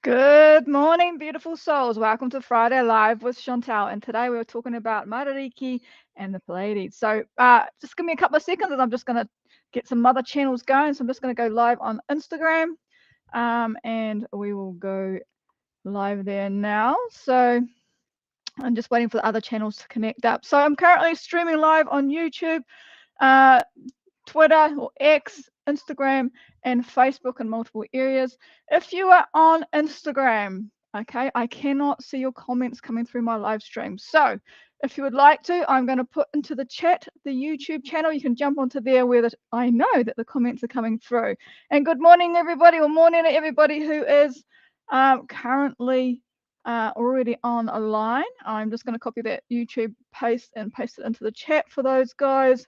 Good morning, beautiful souls. Welcome to Friday Live with Chantelle. And today we're talking about Matariki and the Pleiades. So just give me a couple of seconds and I'm just going to get some other channels going. So I'm just going to go live on Instagram and we will go live there now. So I'm just waiting for the other channels to connect up. So I'm currently streaming live on YouTube, Twitter or X, Instagram, and Facebook in multiple areas. If you are on Instagram, okay, I cannot see your comments coming through my live stream. So if you would like to, I'm going to put into the chat the YouTube channel. You can jump onto there where I know that the comments are coming through. And good morning, everybody, or morning to everybody who is currently already on a line. I'm just going to copy that YouTube paste and paste it into the chat for those guys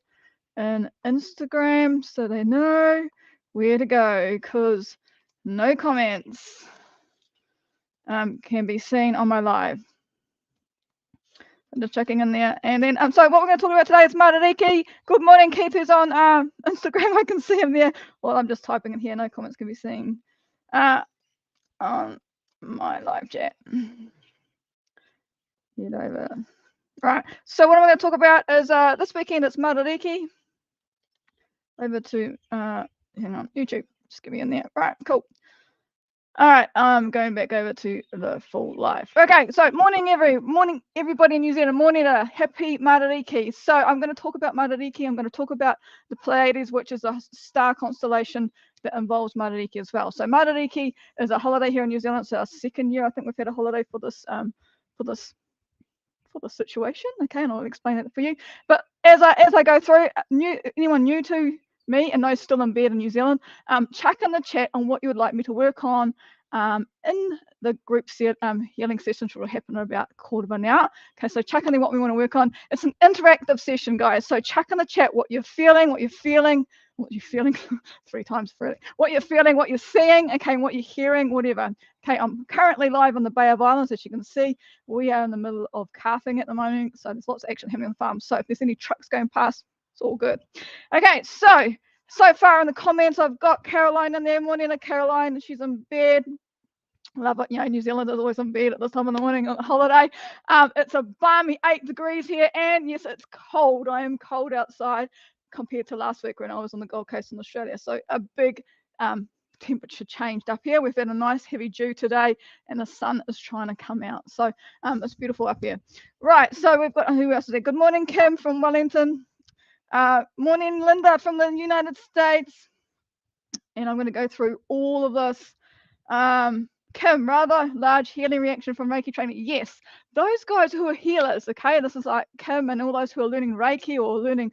and Instagram so they know where to go, because no comments can be seen on my live. I'm just checking in there. And then so what we're going to talk about today is Matariki. Good morning, Keith, who's on Instagram. I can see him there. Well, I'm just typing in here. No comments can be seen on my live chat. Get over. Right. So what I'm going to talk about is this weekend it's Matariki. Over to hang on, YouTube. Just get me in there. Right, cool. All right, I'm going back over to the full live. Okay, so morning everybody in New Zealand. Morning, happy Matariki. So I'm going to talk about Matariki. I'm going to talk about the Pleiades, which is a star constellation that involves Matariki as well. So Matariki is a holiday here in New Zealand. It's our second year I think we've had a holiday for this situation. Okay, and I'll explain it for you. But as I go through, anyone new to me and those still in bed in New Zealand, chuck in the chat on what you would like me to work on in the group healing sessions, which will happen in about a quarter of an hour. Okay, so chuck in what we want to work on. It's an interactive session, guys. So chuck in the chat what you're feeling, three times for it. What you're feeling, what you're seeing, okay, what you're hearing, whatever. Okay, I'm currently live on the Bay of Islands, as you can see. We are in the middle of calving at the moment, so there's lots of action happening on the farm. So if there's any trucks going past, it's all good. Okay, so far in the comments, I've got Caroline in there. Morning to Caroline. She's in bed. Love it. You know, New Zealand is always in bed at this time of the morning on a holiday. It's a balmy 8 degrees here, and yes, it's cold. I am cold outside compared to last week when I was on the Gold Coast in Australia. So a big temperature changed up here. We've had a nice heavy dew today, and the sun is trying to come out. So it's beautiful up here. Right. So we've got, who else is there? Good morning, Kim from Wellington. Morning, Linda from the United States. And I'm going to go through all of this. Kim, rather large healing reaction from Reiki training. Yes, those guys who are healers, okay, this is like Kim and all those who are learning Reiki or learning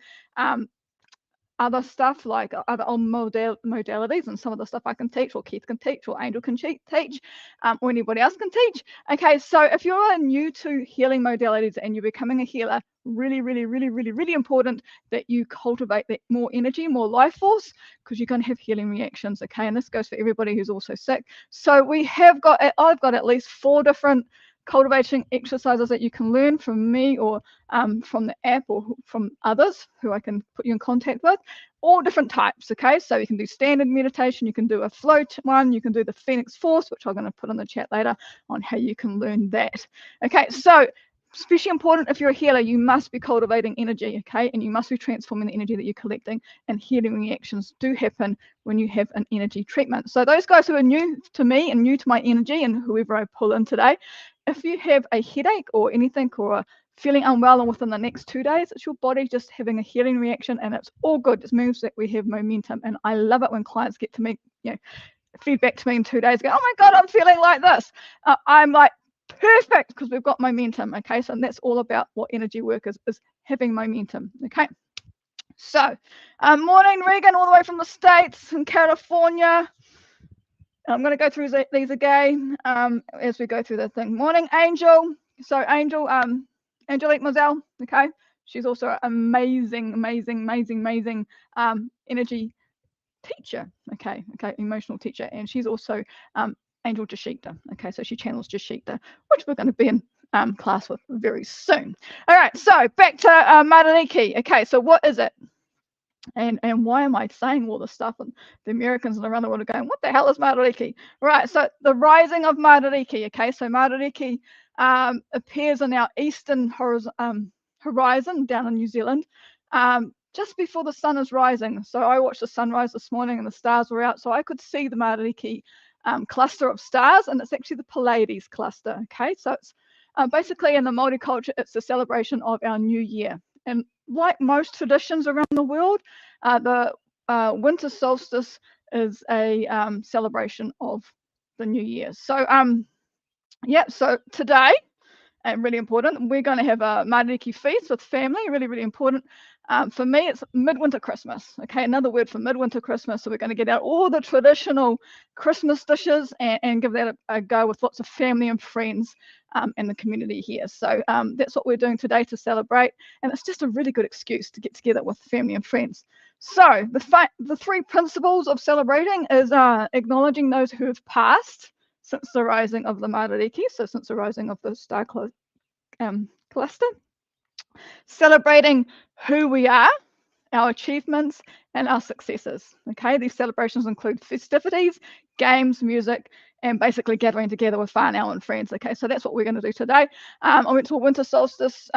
other stuff like other modalities, and some of the stuff I can teach, or Keith can teach, or Angel can teach, or anybody else can teach. Okay, so if you're new to healing modalities and you're becoming a healer, really, really, really, really, really important that you cultivate that more energy, more life force, because you're going to have healing reactions. Okay, and this goes for everybody who's also sick. So I've got at least 4 different cultivating exercises that you can learn from me, or from the app, or from others who I can put you in contact with, all different types. Okay, so you can do standard meditation, you can do a flow one, you can do the Phoenix Force, which I'm going to put in the chat later on how you can learn that. Okay, so especially important if you're a healer, you must be cultivating energy, okay, and you must be transforming the energy that you're collecting, and healing reactions do happen when you have an energy treatment. So those guys who are new to me and new to my energy, and whoever I pull in today, if you have a headache or anything, or feeling unwell, and within the next 2 days, it's your body just having a healing reaction, and it's all good. It means that we have momentum, and I love it when clients get to me, feedback to me in 2 days, go, oh my God, I'm feeling like this. I'm like, perfect, because we've got momentum. Okay, so that's all about what energy work is having momentum. Okay, so morning, Regan, all the way from the States in California. I'm going to go through these again as we go through the thing. Morning, Angel. So Angel, Angelic Mozelle. Okay, she's also an amazing energy teacher. Okay, emotional teacher, and she's also Angel Jashikta. Okay, so she channels Jashikta, which we're going to be in class with very soon. All right, so back to Matariki. Okay, so what is it? And why am I saying all this stuff? And the Americans around the world are going, what the hell is Matariki? Right, so the rising of Matariki, okay? So Matariki appears on our eastern horizon down in New Zealand just before the sun is rising. So I watched the sunrise this morning and the stars were out, so I could see the Matariki cluster of stars, and it's actually the Pleiades cluster, okay? So it's basically in the Māori culture, it's the celebration of our new year. And like most traditions around the world, the winter solstice is a celebration of the new year. So so today, and really important, we're going to have a Matariki feast with family, really, really important. For me, it's midwinter Christmas, okay, another word for midwinter Christmas. So we're going to get out all the traditional Christmas dishes and give that a go with lots of family and friends in the community here. So that's what we're doing today to celebrate, and it's just a really good excuse to get together with family and friends. So the three principles of celebrating is acknowledging those who have passed since the rising of the Matariki, so since the rising of the star cluster, celebrating who we are, our achievements, and our successes. Okay, these celebrations include festivities, games, music, and basically gathering together with whānau and friends. Okay, so that's what we're going to do today. I went to a winter solstice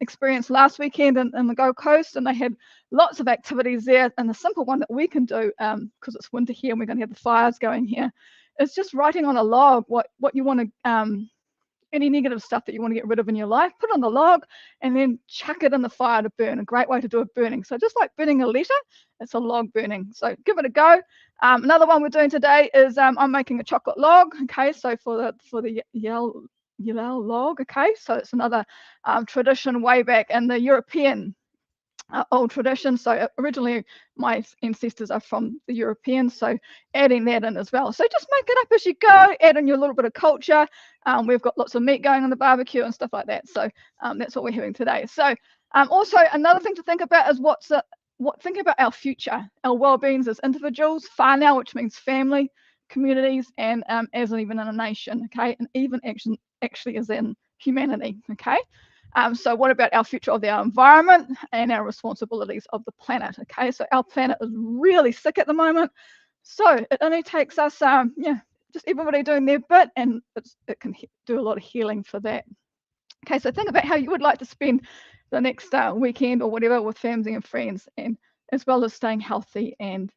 experience last weekend in the Gold Coast, and they had lots of activities there. And the simple one that we can do, because it's winter here and we're going to have the fires going here, is just writing on a log what you want to any negative stuff that you want to get rid of in your life, put on the log and then chuck it in the fire to burn. A great way to do a burning. So just like burning a letter, it's a log burning. So give it a go. Another one we're doing today is I'm making a chocolate log. Okay, so for the yellow log. Okay, so it's another tradition way back in the European old tradition. So originally my ancestors are from the Europeans, so adding that in as well. So just make it up as you go, add in your little bit of culture. We've got lots of meat going on the barbecue and stuff like that. So that's what we're having today. So also another thing to think about is think about our future, our well-beings as individuals, whānau, which means family, communities, and even in a nation, okay, and even actually as in humanity, okay. So what about our future of our environment and our responsibilities of the planet? Okay, so our planet is really sick at the moment. So it only takes us, just everybody doing their bit, and it can do a lot of healing for that. Okay, so think about how you would like to spend the next weekend or whatever with family and friends, and as well as staying healthy and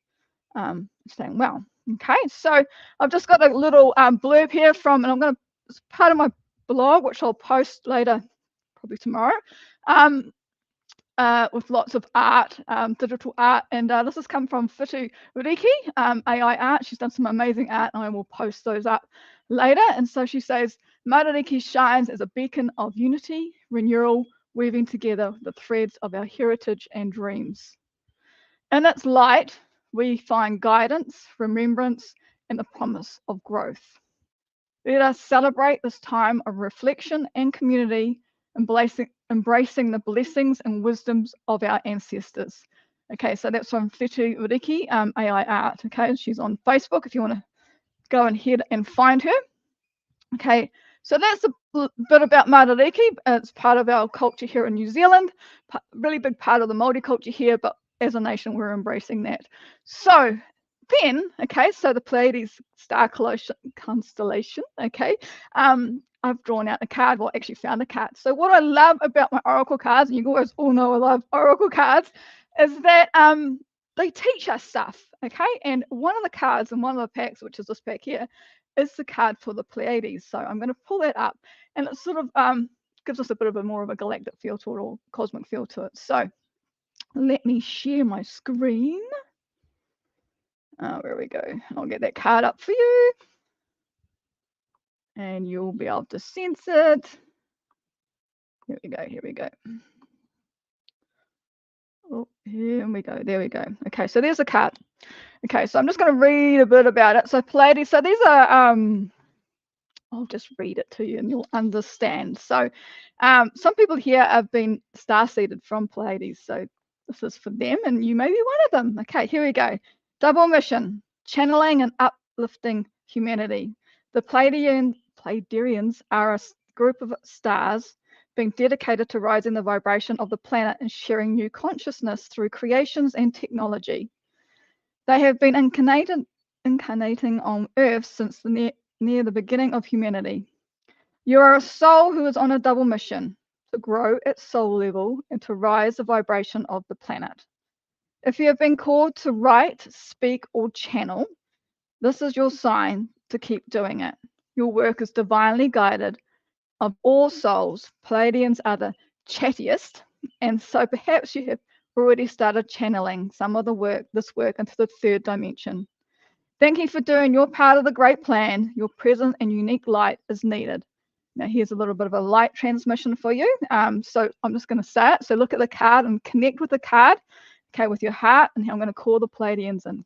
staying well. Okay, so I've just got a little blurb here and it's part of my blog, which I'll post later, probably tomorrow, with lots of art, digital art, and this has come from Matariki, AI art. She's done some amazing art, and I will post those up later. And so she says, Matariki shines as a beacon of unity, renewal, weaving together the threads of our heritage and dreams. In its light, we find guidance, remembrance, and the promise of growth. Let us celebrate this time of reflection and community, embracing the blessings and wisdoms of our ancestors. Okay, so that's from Matariki, AI art. Okay, she's on Facebook if you want to go ahead and find her. Okay, so that's a bit about Matariki. It's part of our culture here in New Zealand, really big part of the Māori culture here, but as a nation, we're embracing that. So then, okay, so the Pleiades star constellation, okay, I've drawn out a card, well, actually found a card. So what I love about my oracle cards, and you guys all know I love oracle cards, is that they teach us stuff, okay? And one of the cards in one of the packs, which is this pack here, is the card for the Pleiades. So I'm going to pull that up, and it sort of gives us a bit of more of a galactic feel to it, or cosmic feel to it. So let me share my screen. There we go. I'll get that card up for you, and you'll be able to sense it. Here we go. Here we go. Oh, here we go. There we go. Okay, so there's a card. Okay, so I'm just going to read a bit about it. So Pleiades. So these are I'll just read it to you, and you'll understand. So some people here have been star-seeded from Pleiades. So this is for them, and you may be one of them. Okay, here we go. Double mission, channeling and uplifting humanity. The Pleiadians are a group of stars being dedicated to raising the vibration of the planet and sharing new consciousness through creations and technology. They have been incarnating on Earth since near the beginning of humanity. You are a soul who is on a double mission, to grow at soul level and to rise the vibration of the planet. If you have been called to write, speak, or channel, this is your sign to keep doing it. Your work is divinely guided. Of all souls, Pleiadians are the chattiest, and so perhaps you have already started channeling some of this work into the third dimension. Thank you for doing your part of the great plan. Your present and unique light is needed. Now here's a little bit of a light transmission for you. So I'm just going to say it. So look at the card and connect with the card, okay, with your heart, and I'm going to call the Pleiadians in.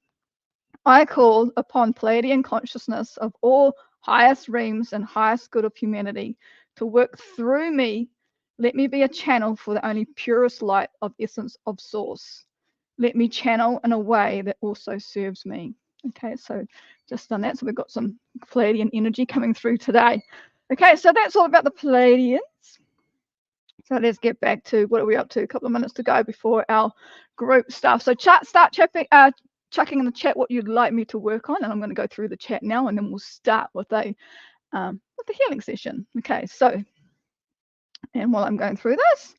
I call upon Pleiadian consciousness of all highest realms and highest good of humanity to work through me. Let me be a channel for the only purest light of essence of source. Let me channel in a way that also serves me. Okay, so just done that. So we've got some Pleiadian energy coming through today. Okay, so that's all about the Pleiadians. So let's get back to what are we up to? A couple of minutes to go before our group stuff. So start chucking in the chat what you'd like me to work on, and I'm going to go through the chat now, and then we'll start with the healing session. Okay, so, and while I'm going through this,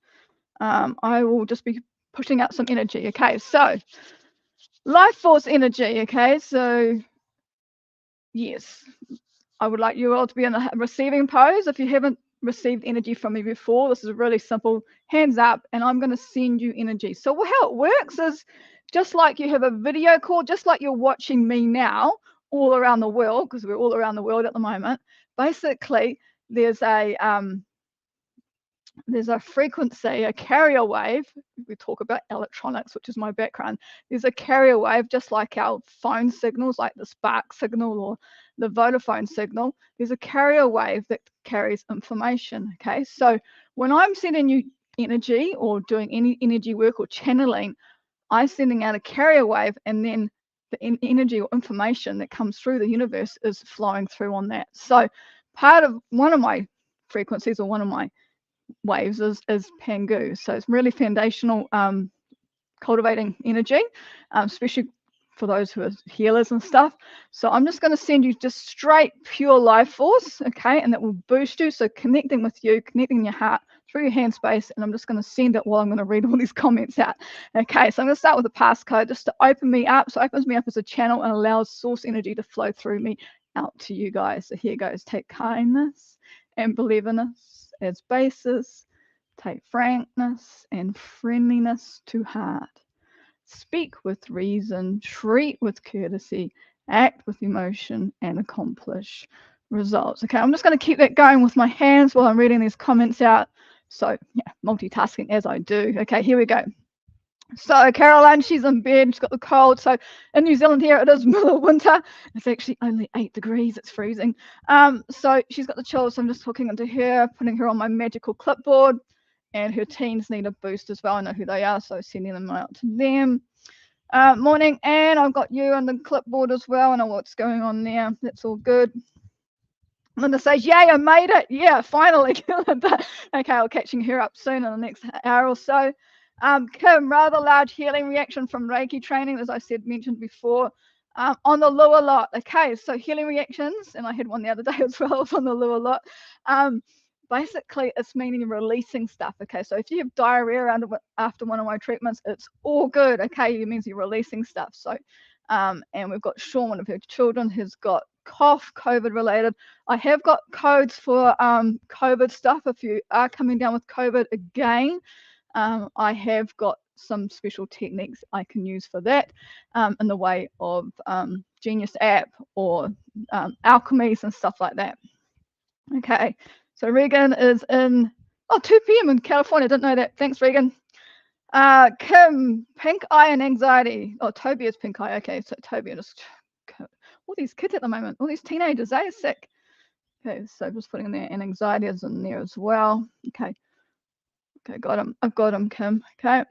I will just be pushing out some energy. Okay, so life force energy. Okay, so yes, I would like you all to be in a receiving pose. If you haven't received energy from me before, this is really simple. Hands up, and I'm going to send you energy. So how it works is just like you have a video call, just like you're watching me now all around the world, because we're all around the world at the moment. Basically, there's a frequency, a carrier wave. We talk about electronics, which is my background. There's a carrier wave, just like our phone signals, like the Spark signal or the Vodafone signal. There's a carrier wave that carries information. Okay, so when I'm sending you energy or doing any energy work or channeling, I'm sending out a carrier wave, and then the energy or information that comes through the universe is flowing through on that. So part of one of my frequencies or one of my waves is Pangu. So it's really foundational, cultivating energy, especially for those who are healers and stuff. So I'm just going to send you just straight pure life force, okay, and that will boost you. So connecting with you, connecting your heart through your hand space, and I'm just going to send it while I'm going to read all these comments out. Okay, so I'm going to start with a passcode just to open me up. So it opens me up as a channel and allows source energy to flow through me out to you guys. So here goes. Take kindness and believingness as basis. Take frankness and friendliness to heart. Speak with reason, treat with courtesy, act with emotion, and accomplish results. Okay, I'm just going to keep that going with my hands while I'm reading these comments out. So, yeah, multitasking as I do. Okay, here we go. So Caroline, she's in bed, she's got the cold. So in New Zealand here, it is middle of winter. It's actually only 8 degrees, it's freezing. So she's got the chills, so I'm just talking into her, putting her on my magical clipboard, and her teens need a boost as well. I know who they are, so sending them out to them. Morning, Anne, I've got you on the clipboard as well. I know what's going on there. That's all good. Linda says, yay, I made it. Yeah, finally. Okay, I'll catching her up soon in the next hour or so. Kim, rather large healing reaction from Reiki training, as I mentioned before, on the Lua lot. Okay, so healing reactions, and I had one the other day as well on the Lua lot. Basically, it's meaning releasing stuff. Okay, so if you have diarrhea after one of my treatments, it's all good. Okay, it means you're releasing stuff. So, and we've got Sean, one of her children, who's got cough, COVID related. I have got codes for COVID stuff. If you are coming down with COVID again, I have got some special techniques I can use for that, in the way of Genius app or alchemies and stuff like that. Okay, so Regan is in 2 p.m. in California. Didn't know that. Thanks, Regan. Kim, pink eye and anxiety. Oh, Toby is pink eye. Okay, so Toby, just all these kids at the moment, all these teenagers, they are sick. Okay, so just putting in there, and anxiety is in there as well. Okay, got him. I've got him, Kim. Okay.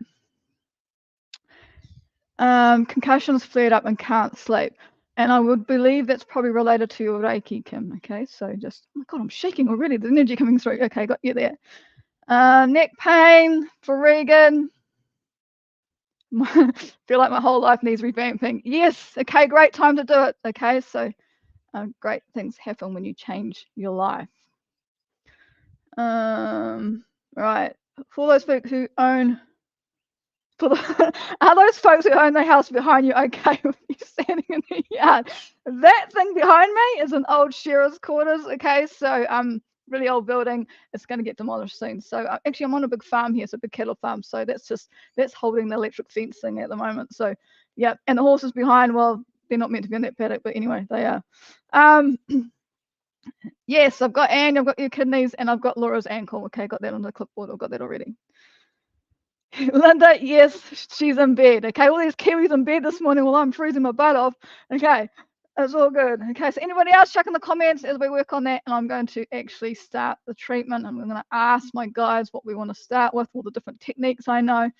Concussions flared up and can't sleep. And I would believe that's probably related to your Reiki, Kim. Okay, so just, oh my God, I'm shaking already. The energy coming through. Okay, got you there. Neck pain for Regan. Feel like my whole life needs revamping. Yes, okay, great time to do it. Okay, so great things happen when you change your life. Right, for those folks who own, are those folks who own the house behind you okay with you standing in the yard? That thing behind me is an old sheriff's quarters. Okay, so really old building. It's going to get demolished soon. So actually, I'm on a big farm here, so a big cattle farm. So that's holding the electric fencing at the moment. So yeah, and the horses behind, well, they're not meant to be in that paddock, but anyway, they are. Yes, I've got Anne, I've got your kidneys, and I've got Laura's ankle. Okay, got that on the clipboard. I've got that already. Linda, yes, she's in bed. Okay, all these Kiwis in bed this morning while I'm freezing my butt off. Okay, it's all good. Okay, so anybody else check in the comments as we work on that, and I'm going to actually start the treatment. I'm going to ask my guides what we want to start with, all the different techniques I know,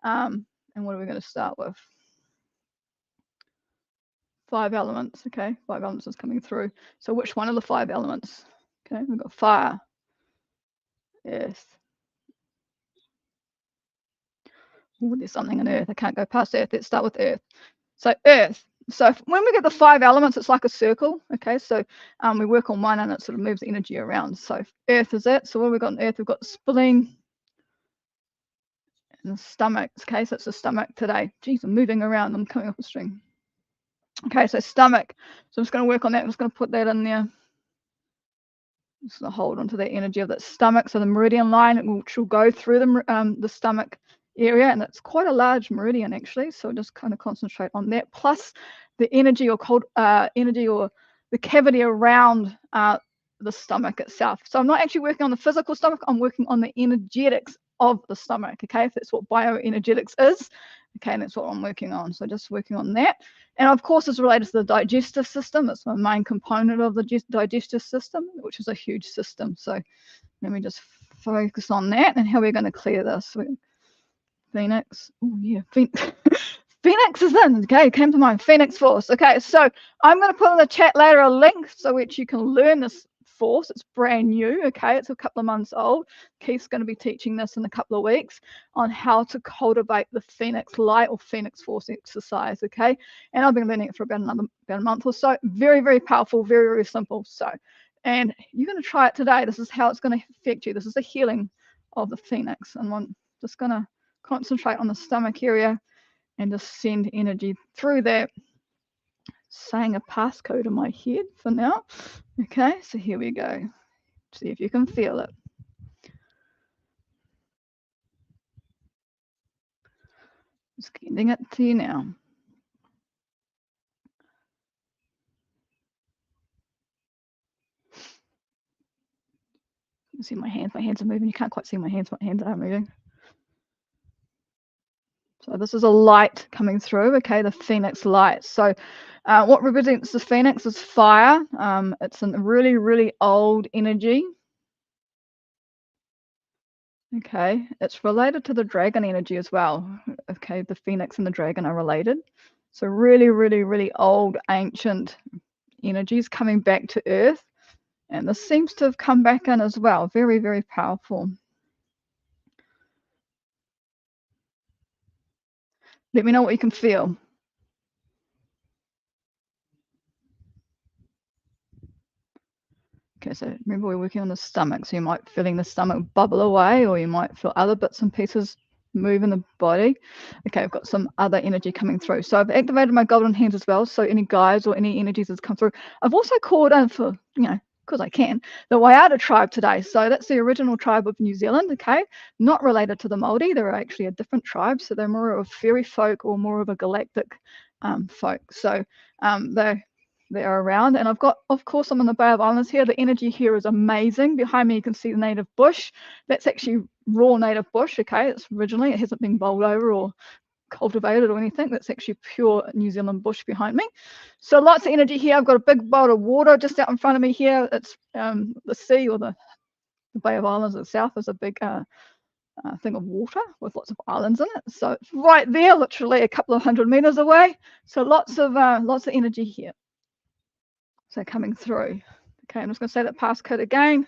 and what are we going to start with? 5 elements. Okay, 5 elements is coming through. So which one of the 5 elements? Okay, we've got fire, earth. Oh, there's something in earth. I can't go past earth. Let's start with earth. So earth. So when we get the 5 elements, it's like a circle. Okay, so we work on one and it sort of moves the energy around. So earth is it. So what have we got on earth? We've got the spleen and the stomach. Okay, so it's the stomach today. Geez, I'm moving around. I'm coming off a string. Okay, so stomach. So I'm just going to work on that. I'm just going to put that in there. Just going to hold onto that energy of that stomach. So the meridian line, which will go through the stomach area, and it's quite a large meridian actually. So just kind of concentrate on that, plus the energy or cold energy or the cavity around the stomach itself. So I'm not actually working on the physical stomach. I'm working on the energetics of the stomach. Okay, if that's what bioenergetics is. Okay, and that's what I'm working on. So just working on that. And of course, it's related to the digestive system. It's the main component of the digestive system, which is a huge system. So let me just focus on that and how we're going to clear this. Phoenix. Oh, yeah. Phoenix is in. Okay, came to mind. Phoenix Force. Okay, so I'm going to put in the chat later a link so which you can learn this force. It's brand new. Okay, it's a couple of months old. Keith's going to be teaching this in a couple of weeks on how to cultivate the Phoenix Light or Phoenix Force exercise. Okay, and I've been learning it for about a month or so. Very, very powerful. Very, very simple. So, and you're going to try it today. This is how it's going to affect you. This is the healing of the Phoenix, and I'm just going to concentrate on the stomach area and just send energy through that, saying a passcode in my head for now. Okay, so here we go. See if you can feel it. Just getting it to you now. You can see my hands are moving. You can't quite see my hands, but my hands are moving. So this is a light coming through, okay, the Phoenix light. So what represents the Phoenix is fire. It's a really, really old energy. Okay, it's related to the dragon energy as well. Okay, the Phoenix and the dragon are related. So really, really, really old, ancient energies coming back to Earth. And this seems to have come back in as well. Very, very powerful. Let me know what you can feel. Okay, so remember we're working on the stomach. So you might be feeling the stomach bubble away, or you might feel other bits and pieces move in the body. Okay, I've got some other energy coming through. So I've activated my golden hands as well. So any guides or any energies that's come through. I've also called in for, because I can, the Waiata tribe today. So that's the original tribe of New Zealand, okay? Not related to the Māori. They're actually a different tribe. So they're more of a fairy folk or more of a galactic folk. So they're around. And I've got, of course, I'm on the Bay of Islands here. The energy here is amazing. Behind me, you can see the native bush. That's actually raw native bush, okay? It's originally, it hasn't been bowled over or cultivated or anything. That's actually pure New Zealand bush behind me. So lots of energy here. I've got a big bowl of water just out in front of me here. It's the sea, or the Bay of Islands itself is a big thing of water with lots of islands in it. So it's right there, literally a couple of 100 meters away. So lots of energy here. So coming through. Okay, I'm just going to say that passcode again.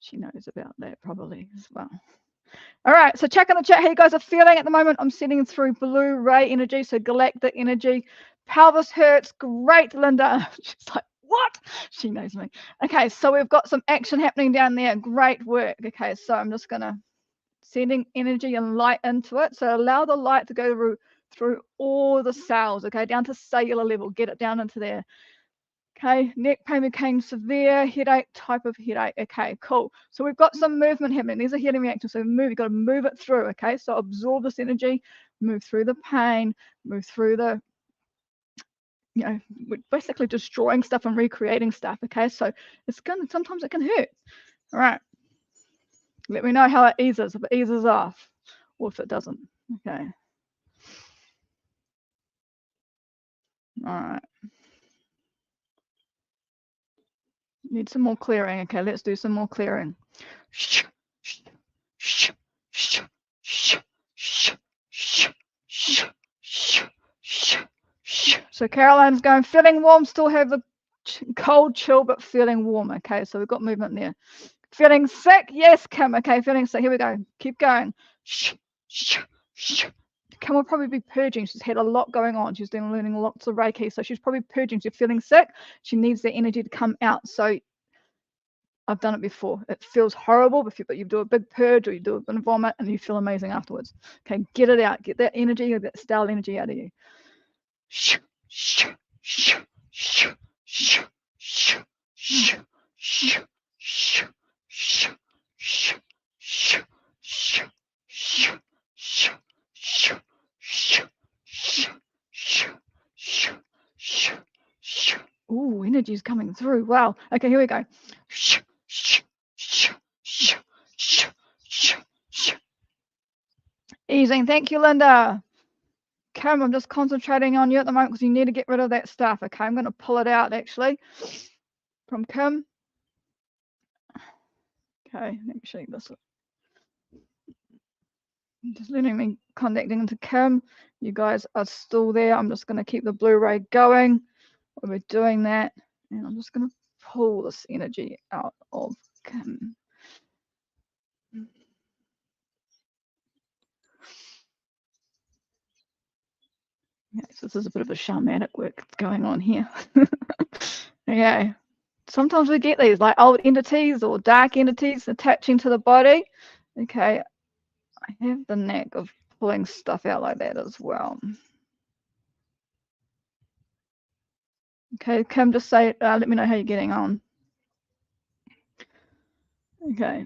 She knows about that probably as well. All right, so check in the chat how you guys are feeling at the moment. I'm sending through blue ray energy, so galactic energy. Pelvis hurts. Great, Linda. She's like, what? She knows me. Okay, so we've got some action happening down there. Great work. Okay, so I'm just going to sending energy and light into it. So allow the light to go through all the cells, okay, down to cellular level. Get it down into there. Okay, neck pain became severe, headache, type of headache. Okay, cool. So we've got some movement happening. These are healing reactions. So you've got to move it through. Okay, so absorb this energy, move through the pain, move through the, you know, basically destroying stuff and recreating stuff. Okay, so sometimes it can hurt. All right. Let me know how it eases, if it eases off or if it doesn't. Okay. All right. Need some more clearing. Okay, let's do some more clearing. So Caroline's going, feeling warm, still have the cold chill, but feeling warm. Okay, so we've got movement there. Feeling sick? Yes, Kim. Okay, feeling sick. Here we go. Keep going. Kim will probably be purging. She's had a lot going on. She's been learning lots of Reiki, so she's probably purging. She's feeling sick. She needs the energy to come out. So I've done it before. It feels horrible, but you do a big purge or you do a bit of vomit and you feel amazing afterwards. Okay, get it out. Get that energy or that stale energy out of you. Ooh, energy's coming through. Wow. Okay, here we go. Easing. Thank you, Linda. Kim, I'm just concentrating on you at the moment because you need to get rid of that stuff. Okay, I'm going to pull it out actually from Kim. Okay, let me show you this. Just letting me connecting into Kim. You guys are still there. I'm just going to keep the Blu-ray going while we're doing that. And I'm just going to pull this energy out of Kim. Okay, so this is a bit of a shamanic work going on here. Okay. Sometimes we get these like old entities or dark entities attaching to the body. Okay. I have the knack of pulling stuff out like that as well. Okay, Kim, just say, let me know how you're getting on. Okay.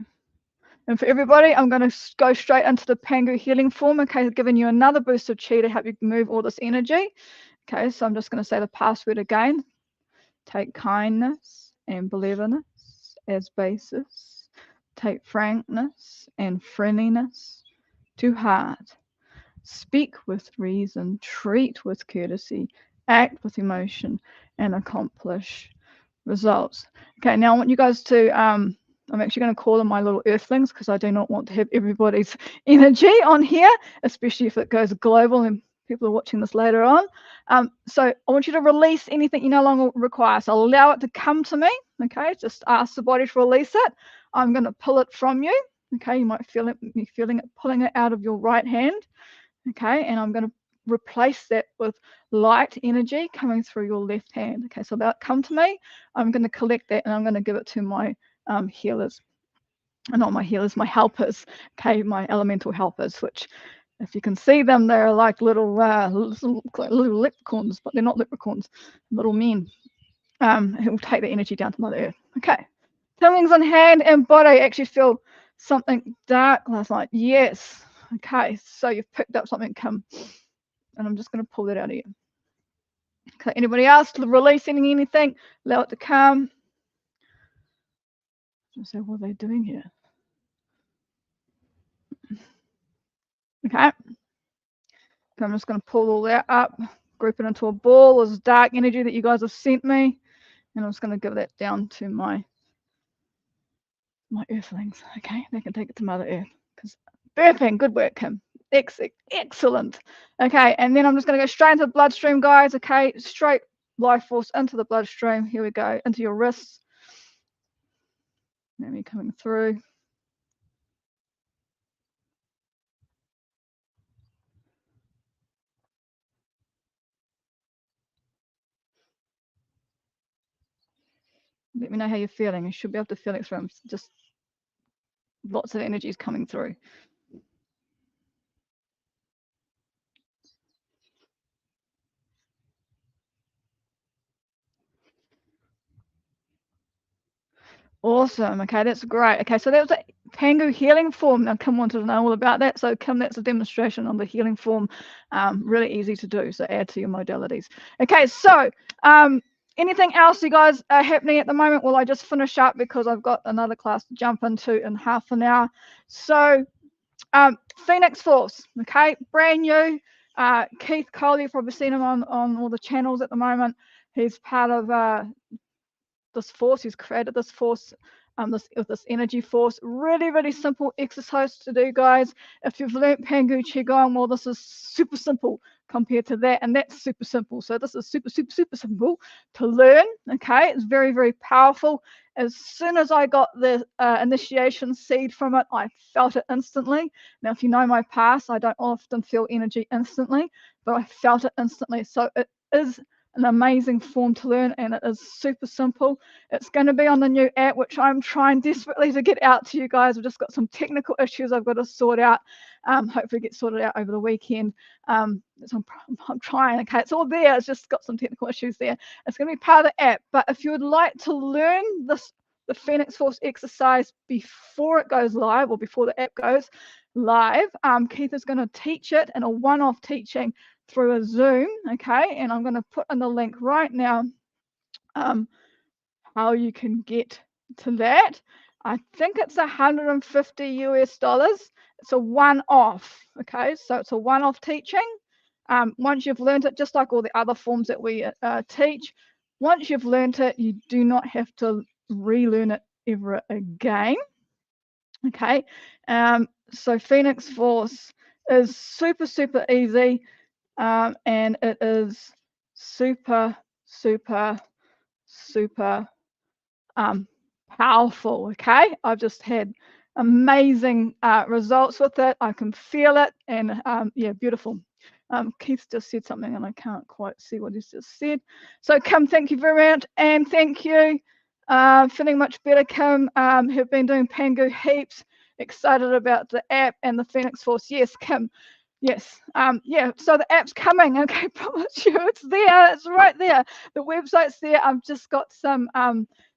And for everybody, I'm going to go straight into the Pangu healing form. Okay, giving you another boost of chi to help you move all this energy. Okay, so I'm just going to say the password again. Take kindness and believeness as basis. Take frankness and friendliness to heart. Speak with reason, treat with courtesy, act with emotion, and accomplish results. Okay, now I want you guys to, I'm actually going to call them my little earthlings because I do not want to have everybody's energy on here, especially if it goes global and people are watching this later on. So I want you to release anything you no longer require. So allow it to come to me. Okay, just ask the body to release it. I'm going to pull it from you. Okay, you might feel it, me feeling it, pulling it out of your right hand. Okay, and I'm going to replace that with light energy coming through your left hand. Okay, so that come to me. I'm going to collect that and I'm going to give it to my healers. Not my healers, my helpers. Okay, my elemental helpers, which if you can see them, they're like little leprechauns, but they're not leprechauns, little men who will take the energy down to Mother Earth. Okay, feelings on hand and body. Actually feel something dark last night. Yes. Okay, so you've picked up something, Kim, and I'm just going to pull that out of you. Okay, anybody else releasing anything? Allow it to come. So what are they doing here? Okay. I'm just going to pull all that up, group it into a ball. This dark energy that you guys have sent me, and I'm just going to give that down to my earthlings. Okay, they can take it to Mother Earth because birthing. Good work, Kim. Excellent. Okay, and then I'm just going to go straight into the bloodstream, guys. Okay, straight life force into the bloodstream. Here we go, into your wrists. Maybe coming through. Let me know how you're feeling. You should be able to feel it from just lots of energies coming through. Awesome. Okay, that's great. Okay, so that was a Pangu healing form. Now, Kim wanted to know all about that. So, Kim, that's a demonstration on the healing form. Really easy to do. So, add to your modalities. Okay, so anything else you guys are happening at the moment? Well, I just finish up because I've got another class to jump into in half an hour. So, Phoenix Force. Okay, brand new. Keith Cole, you've probably seen him on all the channels at the moment. He's part of this force. He's created this force, this energy force. Really, really simple exercise to do, guys. If you've learnt Pangu Qigong, well, this is super simple compared to that, and that's super simple. So this is super, super, super simple to learn. Okay, it's very, very powerful. As soon as I got the initiation seed from it, I felt it instantly. Now, if you know my past, I don't often feel energy instantly, but I felt it instantly. So it is an amazing form to learn, and it is super simple. It's going to be on the new app, which I'm trying desperately to get out to you guys. I've just got some technical issues I've got to sort out. Hopefully get sorted out over the weekend. I'm trying. Okay, it's all there. It's just got some technical issues there. It's going to be part of the app. But if you would like to learn the Phoenix Force exercise before it goes live, or before the app goes live, Keith is going to teach it in a one-off teaching through a Zoom. Okay, and I'm going to put in the link right now how you can get to that. I think it's $150. It's a one-off. Okay, so it's a one-off teaching. Once you've learned it, just like all the other forms that we teach, once you've learned it, you do not have to relearn it ever again. Okay, so Phoenix Force is super, super easy, and it is super, super, super powerful. Okay, I've just had amazing results with it. I can feel it, and yeah, beautiful. Keith just said something and I can't quite see what he's just said. So Kim, thank you very much, and thank you. Feeling much better, Kim. Have been doing Pangu heaps. Excited about the app and the Phoenix Force. Yes, Kim. Yes. Yeah. So the app's coming. Okay, promise you, it's there. It's right there. The website's there. I've just got some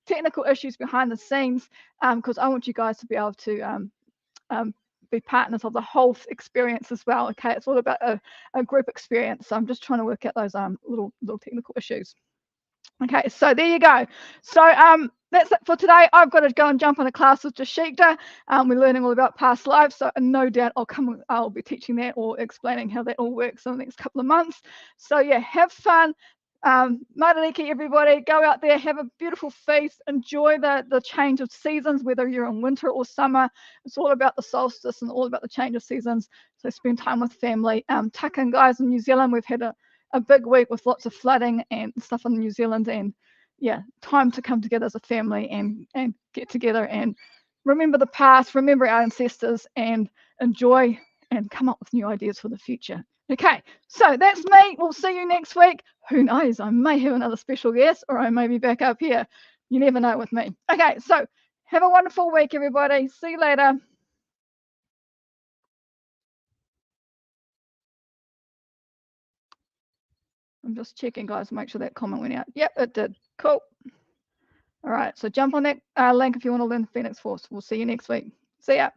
technical issues behind the scenes because I want you guys to be able to be partners of the whole experience as well. Okay, it's all about a group experience. So I'm just trying to work out those little technical issues. Okay, so there you go. So that's it for today. I've got to go and jump on a class with Jashikta. We're learning all about past lives, so no doubt I'll be teaching that or explaining how that all works in the next couple of months. So yeah, have fun. Matariki, everybody, go out there, have a beautiful feast, enjoy the change of seasons, whether you're in winter or summer. It's all about the solstice and all about the change of seasons. So spend time with family. Tuck in, guys, in New Zealand, we've had a big week with lots of flooding and stuff in New Zealand, and yeah, time to come together as a family and get together and remember the past, remember our ancestors, and enjoy and come up with new ideas for the future. Okay, so that's me. We'll see you next week. Who knows? I may have another special guest, or I may be back up here. You never know with me. Okay, so have a wonderful week, everybody. See you later. I'm just checking, guys, to make sure that comment went out. Yep, it did. Cool. All right, so jump on that link if you want to learn the Phoenix Force. We'll see you next week. See ya.